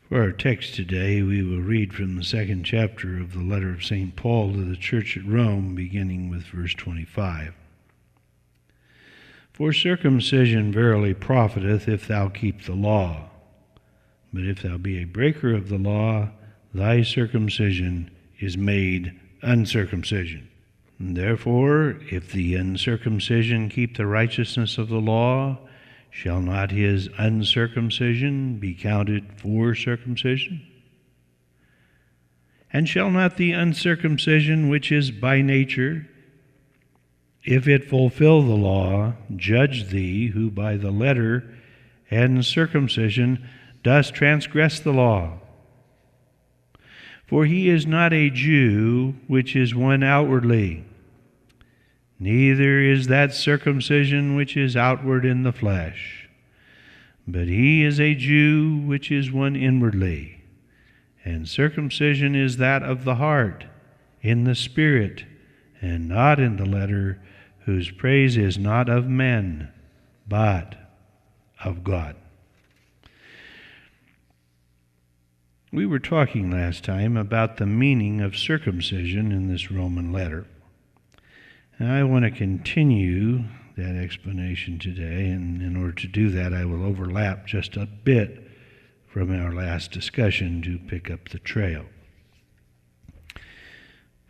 For our text today, we will read from the second chapter of the letter of St. Paul to the church at Rome, beginning with verse 25. For circumcision verily profiteth if thou keep the law. But if thou be a breaker of the law, thy circumcision is made uncircumcision. And therefore, if the uncircumcision keep the righteousness of the law, shall not his uncircumcision be counted for circumcision? And shall not the uncircumcision which is by nature, if it fulfill the law, judge thee, who by the letter and circumcision dost transgress the law? For he is not a Jew which is one outwardly, neither is that circumcision which is outward in the flesh, but he is a Jew which is one inwardly. And circumcision is that of the heart, in the spirit, and not in the letter, whose praise is not of men, but of God. We were talking last time about the meaning of circumcision in this Roman letter. And I want to continue that explanation today, and in order to do that, I will overlap just a bit from our last discussion to pick up the trail.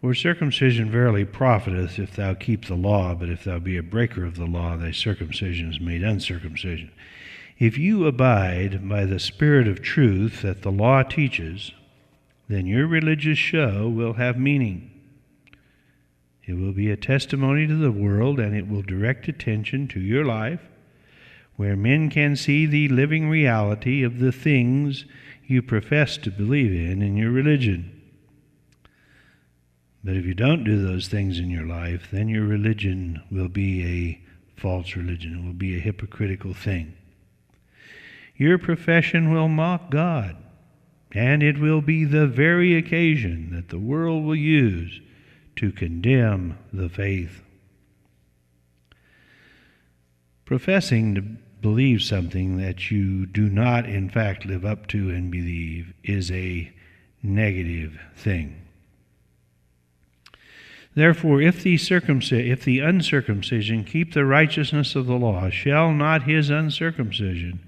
For circumcision verily profiteth if thou keep the law, but if thou be a breaker of the law, thy circumcision is made uncircumcision. If you abide by the spirit of truth that the law teaches, then your religious show will have meaning. It will be a testimony to the world, and it will direct attention to your life, where men can see the living reality of the things you profess to believe in your religion. But if you don't do those things in your life, then your religion will be a false religion. It will be a hypocritical thing. Your profession will mock God, and it will be the very occasion that the world will use to condemn the faith. Professing to believe something that you do not in fact live up to and believe is a negative thing. Therefore, if the uncircumcision keep the righteousness of the law, shall not his uncircumcision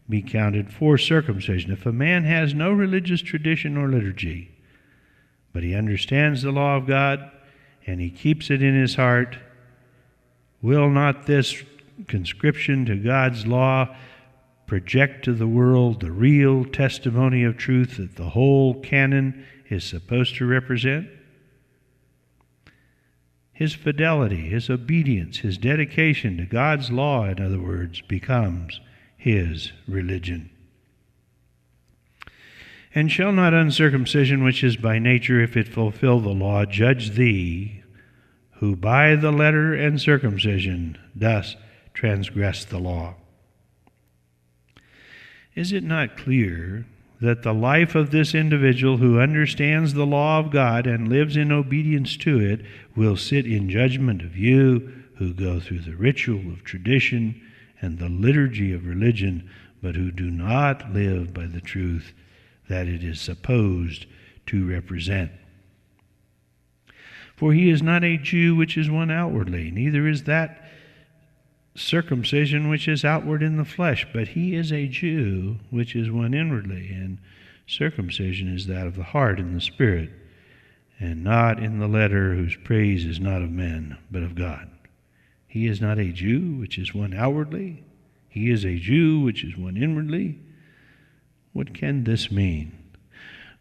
be counted for circumcision? If a man has no religious tradition or liturgy, but he understands the law of God and he keeps it in his heart, will not this conscription to God's law project to the world the real testimony of truth that the whole canon is supposed to represent? His fidelity, his obedience, his dedication to God's law, in other words, becomes his religion. And shall not uncircumcision, which is by nature, if it fulfill the law, judge thee, who by the letter and circumcision dost transgress the law? Is it not clear that the life of this individual who understands the law of God and lives in obedience to it will sit in judgment of you who go through the ritual of tradition and the liturgy of religion, but who do not live by the truth that it is supposed to represent? For he is not a Jew which is one outwardly, neither is that circumcision which is outward in the flesh, but he is a Jew which is one inwardly, and circumcision is that of the heart in the spirit, and not in the letter, whose praise is not of men, but of God. He is not a Jew which is one outwardly, he is a Jew which is one inwardly. What can this mean?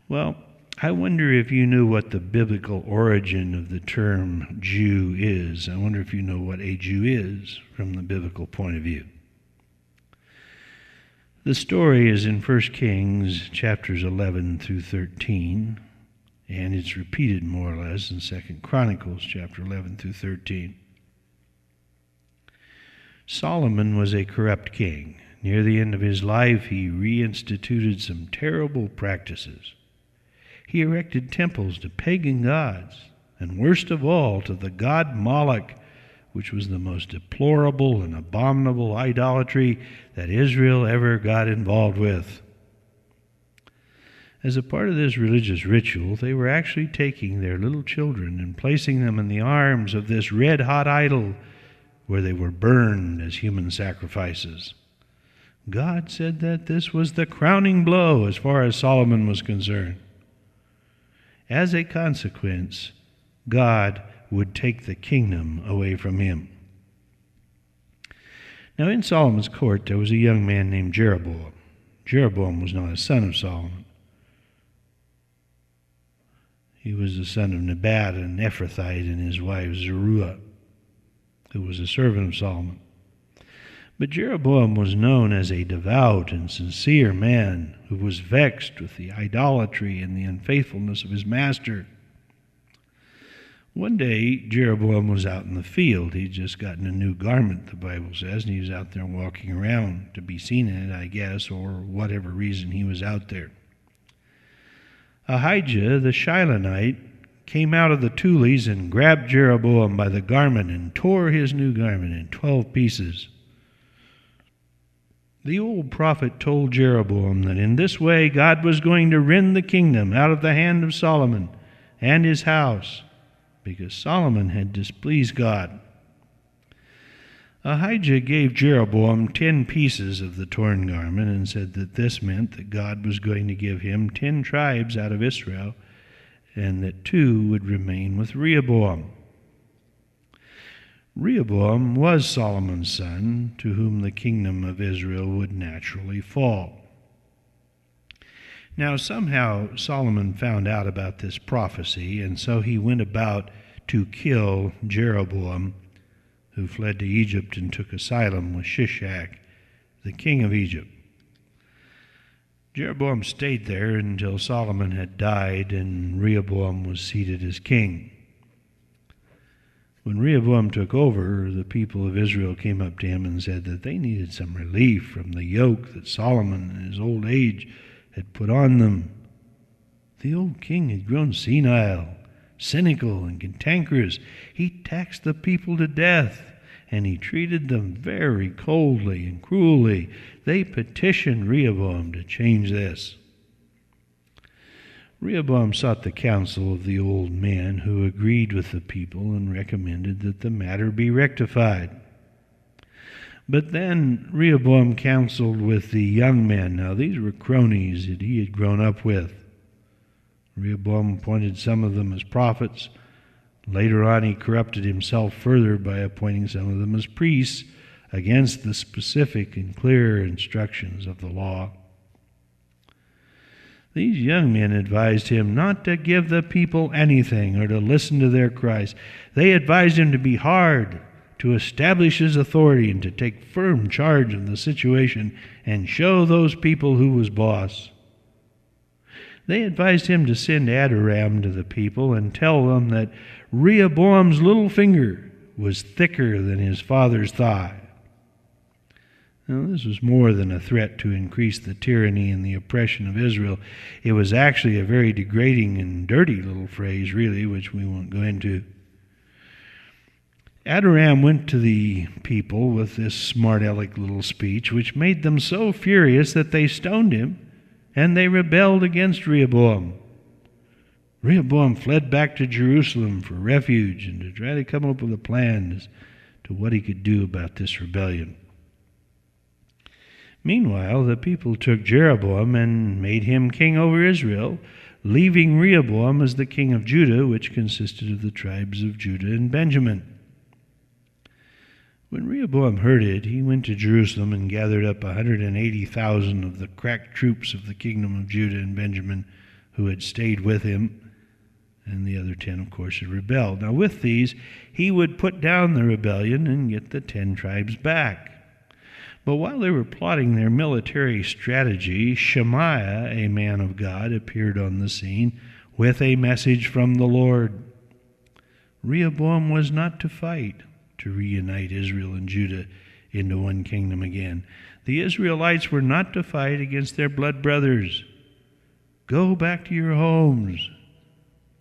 Well, I wonder if you knew what the biblical origin of the term Jew is. I wonder if you know what a Jew is from the biblical point of view. The story is in 1 Kings chapters 11 through 13, and it's repeated more or less in 2 Chronicles chapter 11 through 13. Solomon was a corrupt king. Near the end of his life, he reinstituted some terrible practices. He erected temples to pagan gods, and worst of all, to the god Moloch, which was the most deplorable and abominable idolatry that Israel ever got involved with. As a part of this religious ritual, they were actually taking their little children and placing them in the arms of this red-hot idol where they were burned as human sacrifices. God said that this was the crowning blow as far as Solomon was concerned. As a consequence, God would take the kingdom away from him. Now in Solomon's court there was a young man named Jeroboam. Jeroboam was not a son of Solomon. He was the son of Nebat, an Ephrathite, and his wife Zeruiah, who was a servant of Solomon. But Jeroboam was known as a devout and sincere man who was vexed with the idolatry and the unfaithfulness of his master. One day, Jeroboam was out in the field. He'd just gotten a new garment, the Bible says, and he was out there walking around to be seen in it, I guess, or whatever reason he was out there. Ahijah, the Shilonite, came out of the tules and grabbed Jeroboam by the garment and tore his new garment in 12 pieces. The old prophet told Jeroboam that in this way God was going to rend the kingdom out of the hand of Solomon and his house, because Solomon had displeased God. Ahijah gave Jeroboam 10 pieces of the torn garment and said that this meant that God was going to give him 10 tribes out of Israel, and that 2 would remain with Rehoboam. Rehoboam was Solomon's son, to whom the kingdom of Israel would naturally fall. Now somehow Solomon found out about this prophecy, and so he went about to kill Jeroboam, who fled to Egypt and took asylum with Shishak, the king of Egypt. Jeroboam stayed there until Solomon had died and Rehoboam was seated as king. When Rehoboam took over, the people of Israel came up to him and said that they needed some relief from the yoke that Solomon in his old age had put on them. The old king had grown senile, cynical, and cantankerous. He taxed the people to death, and he treated them very coldly and cruelly. They petitioned Rehoboam to change this. Rehoboam sought the counsel of the old man, who agreed with the people and recommended that the matter be rectified. But then Rehoboam counseled with the young men. Now these were cronies that he had grown up with. Rehoboam appointed some of them as prophets. Later on he corrupted himself further by appointing some of them as priests against the specific and clear instructions of the law. These young men advised him not to give the people anything or to listen to their cries. They advised him to be hard, to establish his authority, and to take firm charge of the situation and show those people who was boss. They advised him to send Adoram to the people and tell them that Rehoboam's little finger was thicker than his father's thigh. Now, this was more than a threat to increase the tyranny and the oppression of Israel. It was actually a very degrading and dirty little phrase, really, which we won't go into. Adoram went to the people with this smart-aleck little speech, which made them so furious that they stoned him, and they rebelled against Rehoboam. Rehoboam fled back to Jerusalem for refuge and to try to come up with a plan as to what he could do about this rebellion. Meanwhile, the people took Jeroboam and made him king over Israel, leaving Rehoboam as the king of Judah, which consisted of the tribes of Judah and Benjamin. When Rehoboam heard it, he went to Jerusalem and gathered up 180,000 of the crack troops of the kingdom of Judah and Benjamin who had stayed with him, and the other 10, of course, had rebelled. Now with these, he would put down the rebellion and get the 10 tribes back. But while they were plotting their military strategy, Shemaiah, a man of God, appeared on the scene with a message from the Lord. Rehoboam was not to fight to reunite Israel and Judah into one kingdom again. The Israelites were not to fight against their blood brothers. Go back to your homes,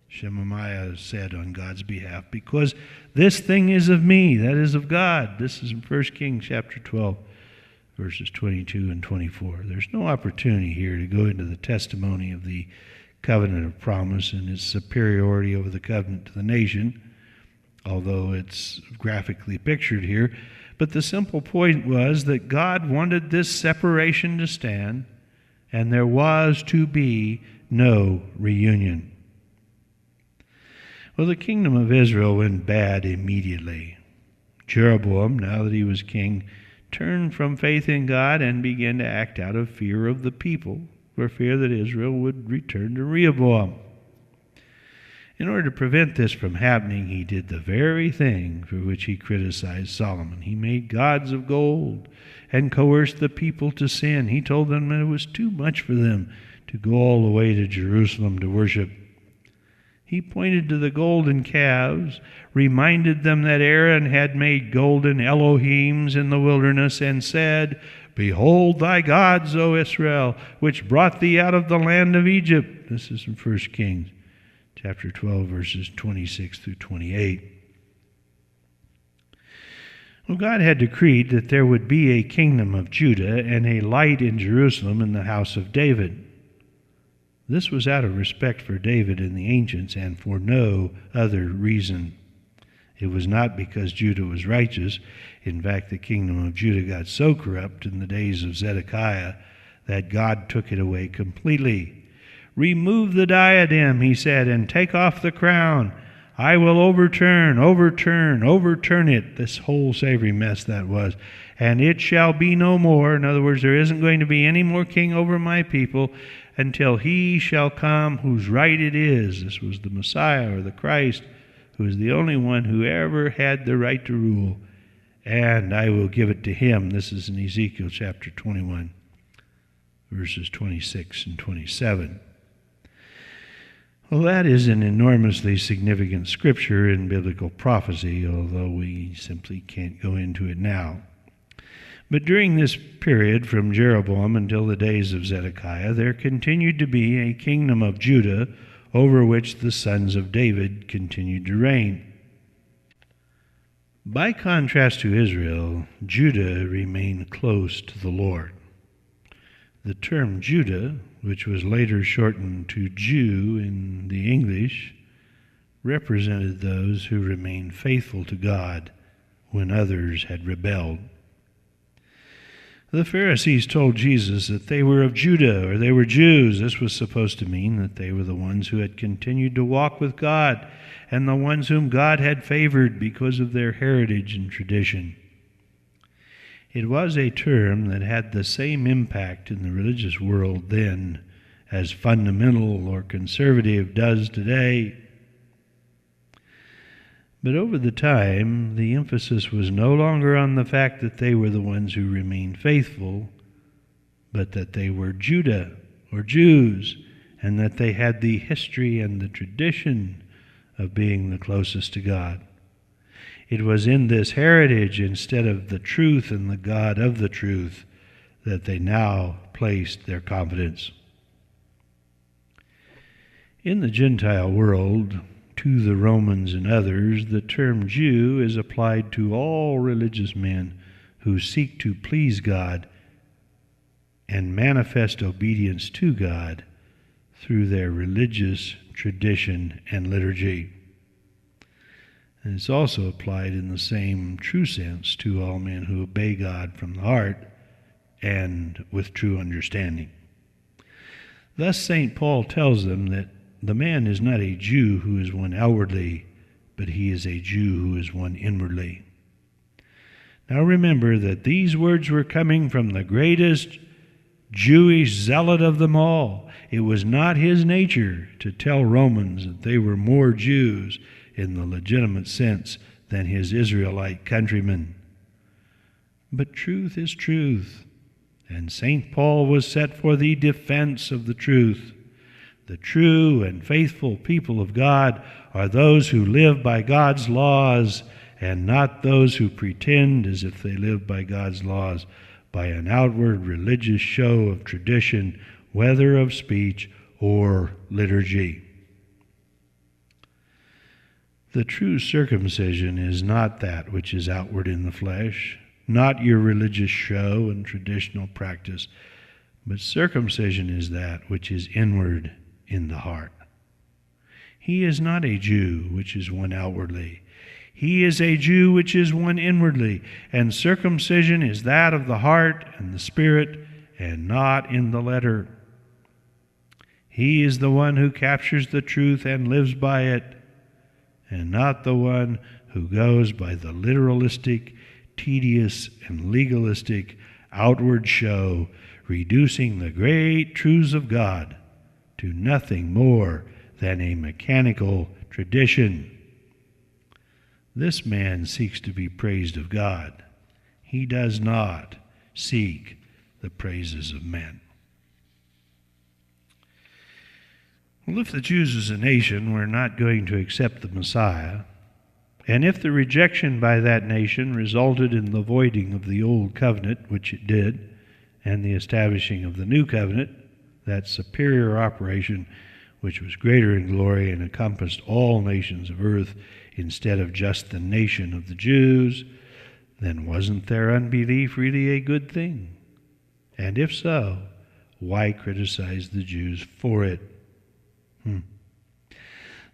Shemaiah said on God's behalf, because this thing is of me, that is of God. This is in 1 Kings chapter 12, verses 22 and 24. There's no opportunity here to go into the testimony of the covenant of promise and its superiority over the covenant to the nation, although it's graphically pictured here. But the simple point was that God wanted this separation to stand, and there was to be no reunion. Well, the kingdom of Israel went bad immediately. Jeroboam, now that he was king, turned from faith in God and began to act out of fear of the people, for fear that Israel would return to Rehoboam. In order to prevent this from happening, he did the very thing for which he criticized Solomon. He made gods of gold and coerced the people to sin. He told them that it was too much for them to go all the way to Jerusalem to worship. He pointed to the golden calves, reminded them that Aaron had made golden Elohims in the wilderness, and said, "Behold thy gods, O Israel, which brought thee out of the land of Egypt." This is in 1 Kings chapter 12, verses 26 through 28. Well, God had decreed that there would be a kingdom of Judah and a light in Jerusalem in the house of David. This was out of respect for David and the ancients and for no other reason. It was not because Judah was righteous. In fact, the kingdom of Judah got so corrupt in the days of Zedekiah that God took it away completely. "Remove the diadem," he said, "and take off the crown. I will overturn it." This whole savory mess that was. "And it shall be no more." In other words, there isn't going to be any more king over my people until he shall come whose right it is. This was the Messiah or the Christ, who is the only one who ever had the right to rule. "And I will give it to him." This is in Ezekiel chapter 21, verses 26 and 27. Well, that is an enormously significant scripture in biblical prophecy, although we simply can't go into it now. But during this period, from Jeroboam until the days of Zedekiah, there continued to be a kingdom of Judah over which the sons of David continued to reign. By contrast to Israel, Judah remained close to the Lord. The term Judah, which was later shortened to Jew in the English, represented those who remained faithful to God when others had rebelled. The Pharisees told Jesus that they were of Judah, or they were Jews. This was supposed to mean that they were the ones who had continued to walk with God and the ones whom God had favored because of their heritage and tradition. It was a term that had the same impact in the religious world then as fundamental or conservative does today. But over the time, the emphasis was no longer on the fact that they were the ones who remained faithful, but that they were Judah, or Jews, and that they had the history and the tradition of being the closest to God. It was in this heritage, instead of the truth and the God of the truth, that they now placed their confidence. In the Gentile world, to the Romans and others, the term Jew is applied to all religious men who seek to please God and manifest obedience to God through their religious tradition and liturgy. And it's also applied in the same true sense to all men who obey God from the heart and with true understanding. Thus St. Paul tells them that the man is not a Jew who is one outwardly, but he is a Jew who is one inwardly. Now remember that these words were coming from the greatest Jewish zealot of them all. It was not his nature to tell Romans that they were more Jews in the legitimate sense than his Israelite countrymen. But truth is truth, and St. Paul was set for the defense of the truth. The true and faithful people of God are those who live by God's laws, and not those who pretend as if they live by God's laws by an outward religious show of tradition, whether of speech or liturgy. The true circumcision is not that which is outward in the flesh, not your religious show and traditional practice, but circumcision is that which is inward in the heart. He is not a Jew, which is one outwardly. He is a Jew, which is one inwardly. And circumcision is that of the heart and the spirit, and not in the letter. He is the one who captures the truth and lives by it, and not the one who goes by the literalistic, tedious, and legalistic outward show, reducing the great truths of God to nothing more than a mechanical tradition. This man seeks to be praised of God. He does not seek the praises of men. Well, if the Jews as a nation were not going to accept the Messiah, and if the rejection by that nation resulted in the voiding of the old covenant, which it did, and the establishing of the new covenant, that superior operation which was greater in glory and encompassed all nations of earth instead of just the nation of the Jews, then wasn't their unbelief really a good thing? And if so, why criticize the Jews for it?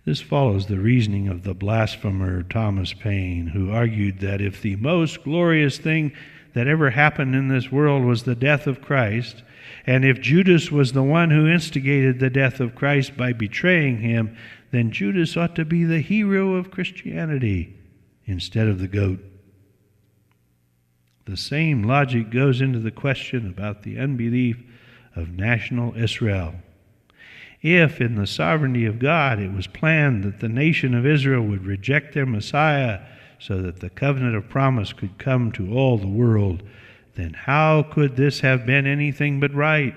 This follows the reasoning of the blasphemer Thomas Paine, who argued that if the most glorious thing that ever happened in this world was the death of Christ, and if Judas was the one who instigated the death of Christ by betraying him, then Judas ought to be the hero of Christianity instead of the goat. The same logic goes into the question about the unbelief of national Israel. If, in the sovereignty of God, it was planned that the nation of Israel would reject their Messiah so that the covenant of promise could come to all the world, then how could this have been anything but right?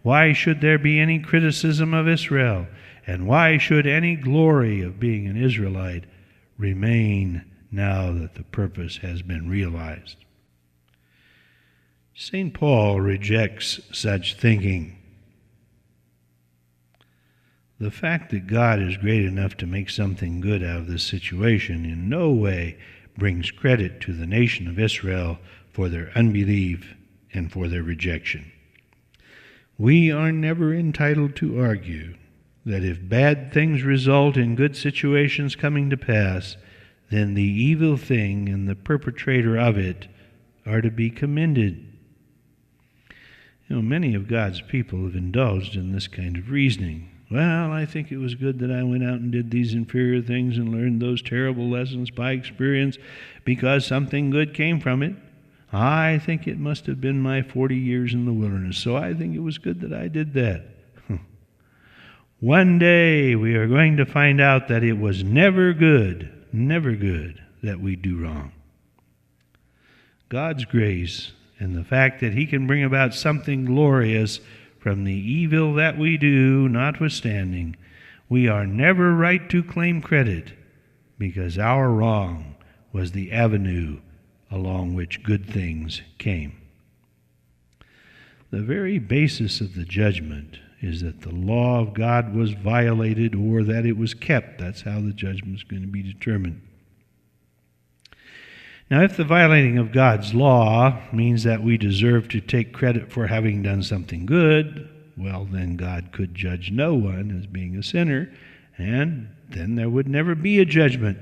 Why should there be any criticism of Israel? And why should any glory of being an Israelite remain now that the purpose has been realized? St. Paul rejects such thinking. The fact that God is great enough to make something good out of this situation in no way brings credit to the nation of Israel for their unbelief and for their rejection. We are never entitled to argue that if bad things result in good situations coming to pass, then the evil thing and the perpetrator of it are to be commended. Many of God's people have indulged in this kind of reasoning. Well, I think it was good that I went out and did these inferior things and learned those terrible lessons by experience because something good came from it. I think it must have been my 40 years in the wilderness, so I think it was good that I did that. One day we are going to find out that it was never good that we do wrong. God's grace and the fact that He can bring about something glorious from the evil that we do, notwithstanding, we are never right to claim credit because our wrong was the avenue along which good things came. The very basis of the judgment is that the law of God was violated or that it was kept. That's how the judgment is going to be determined. Now, if the violating of God's law means that we deserve to take credit for having done something good, well, then God could judge no one as being a sinner, and then there would never be a judgment.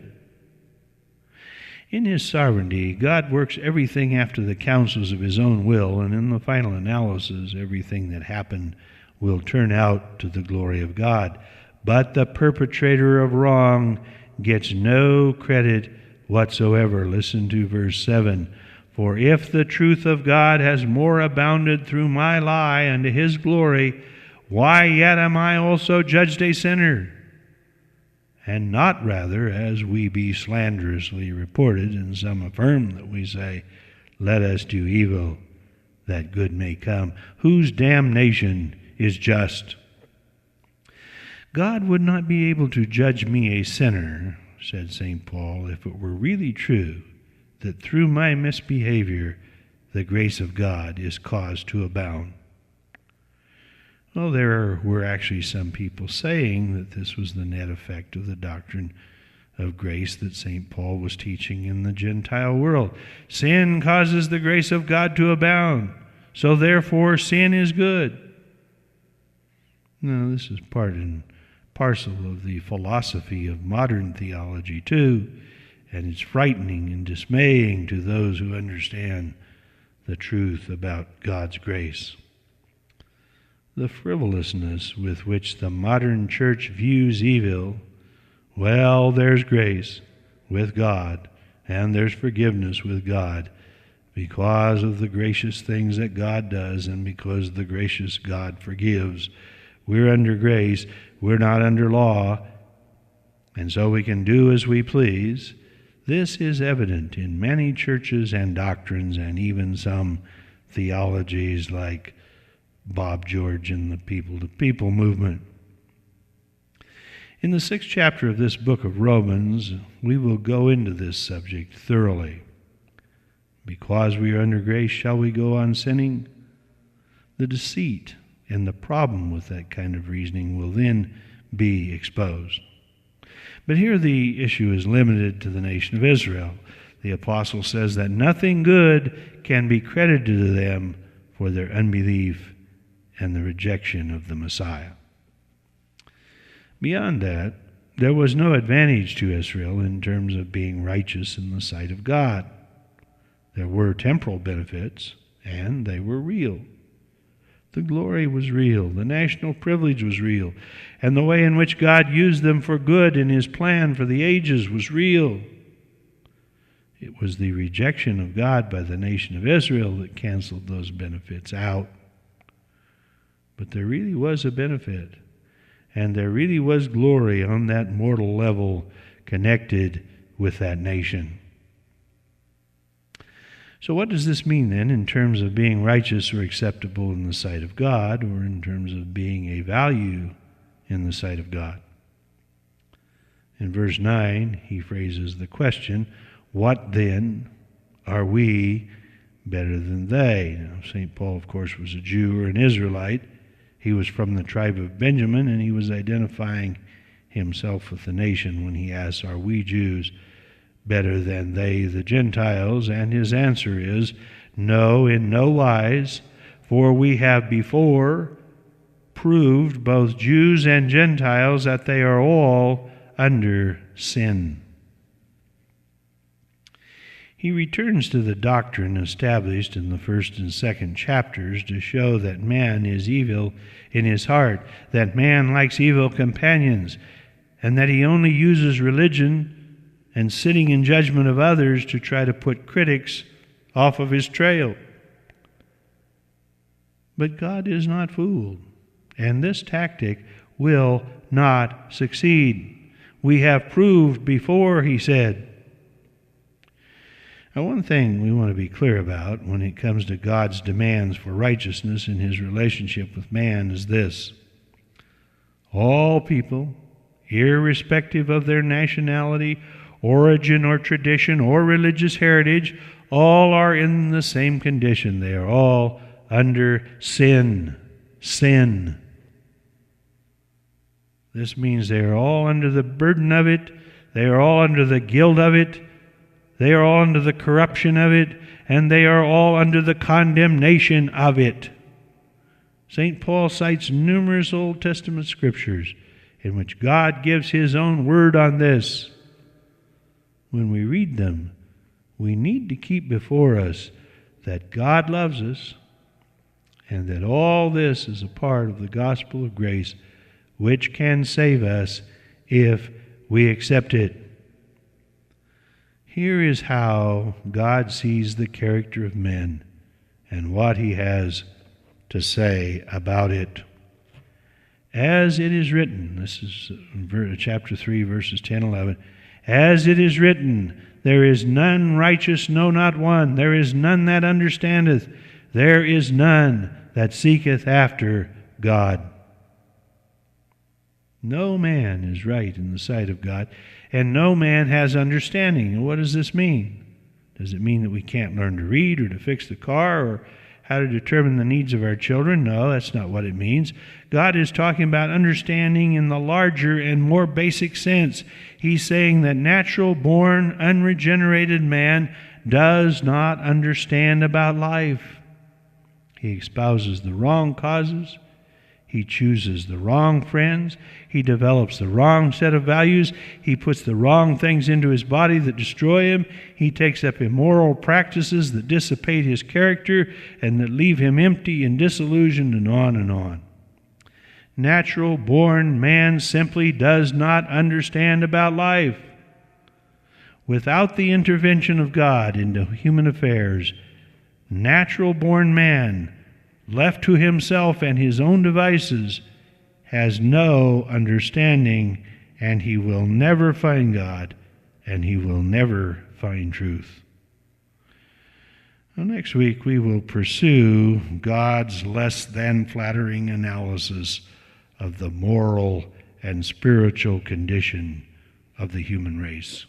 In His sovereignty, God works everything after the counsels of His own will, and in the final analysis, everything that happened will turn out to the glory of God. But the perpetrator of wrong gets no credit whatsoever. Listen to verse 7. For if the truth of God has more abounded through my lie unto His glory, why yet am I also judged a sinner? And not rather as we be slanderously reported, and some affirm that we say, let us do evil, that good may come, whose damnation is just. God would not be able to judge me a sinner, said St. Paul, if it were really true that through my misbehavior the grace of God is caused to abound. Well, there were actually some people saying that this was the net effect of the doctrine of grace that St. Paul was teaching in the Gentile world. Sin causes the grace of God to abound, so therefore sin is good. No, this is part and parcel of the philosophy of modern theology too, and it's frightening and dismaying to those who understand the truth about God's grace. The frivolousness with which the modern church views evil, well, there's grace with God, and there's forgiveness with God, because of the gracious things that God does, and because the gracious God forgives. We're under grace, we're not under law, and so we can do as we please. This is evident in many churches and doctrines, and even some theologies like Bob George and the people-to-people movement. In the 6th chapter of this book of Romans, we will go into this subject thoroughly. Because we are under grace, shall we go on sinning? The deceit and the problem with that kind of reasoning will then be exposed. But here the issue is limited to the nation of Israel. The apostle says that nothing good can be credited to them for their unbelief and the rejection of the Messiah. Beyond that, there was no advantage to Israel in terms of being righteous in the sight of God. There were temporal benefits, and they were real. The glory was real, the national privilege was real, and the way in which God used them for good in His plan for the ages was real. It was the rejection of God by the nation of Israel that canceled those benefits out. But there really was a benefit, and there really was glory on that mortal level connected with that nation. So what does this mean then in terms of being righteous or acceptable in the sight of God, or in terms of being a value in the sight of God? In verse 9, he phrases the question, what then are we better than they? Now, St. Paul, of course, was a Jew or an Israelite. He was from the tribe of Benjamin, and he was identifying himself with the nation when he asks, are we Jews better than they, the Gentiles? And his answer is, no, in no wise, for we have before proved, both Jews and Gentiles, that they are all under sin. He returns to the doctrine established in the 1st and 2nd chapters to show that man is evil in his heart, that man likes evil companions, and that he only uses religion and sitting in judgment of others to try to put critics off of his trail. But God is not fooled, and this tactic will not succeed. We have proved before, he said. Now, one thing we want to be clear about when it comes to God's demands for righteousness in His relationship with man is this. All people, irrespective of their nationality, origin or tradition or religious heritage, all are in the same condition. They are all under sin. Sin. This means they are all under the burden of it. They are all under the guilt of it. They are all under the corruption of it, and they are all under the condemnation of it. St. Paul cites numerous Old Testament scriptures in which God gives His own word on this. When we read them, we need to keep before us that God loves us, and that all this is a part of the gospel of grace, which can save us if we accept it. Here is how God sees the character of men and what He has to say about it. As it is written, this is chapter 3, verses 10 and 11, as it is written, there is none righteous, no, not one. There is none that understandeth. There is none that seeketh after God. No man is right in the sight of God, and no man has understanding. And what does this mean? Does it mean that we can't learn to read or to fix the car or how to determine the needs of our children. No, that's not what it means. God is talking about understanding in the larger and more basic sense. He's saying that natural-born, unregenerated man does not understand about life. He espouses the wrong causes. He chooses the wrong friends. He develops the wrong set of values. He puts the wrong things into his body that destroy him. He takes up immoral practices that dissipate his character and that leave him empty and disillusioned, and on and on. Natural-born man simply does not understand about life. Without the intervention of God into human affairs, natural-born man, left to himself and his own devices, has no understanding, and he will never find God, and he will never find truth. Well, next week we will pursue God's less than flattering analysis of the moral and spiritual condition of the human race.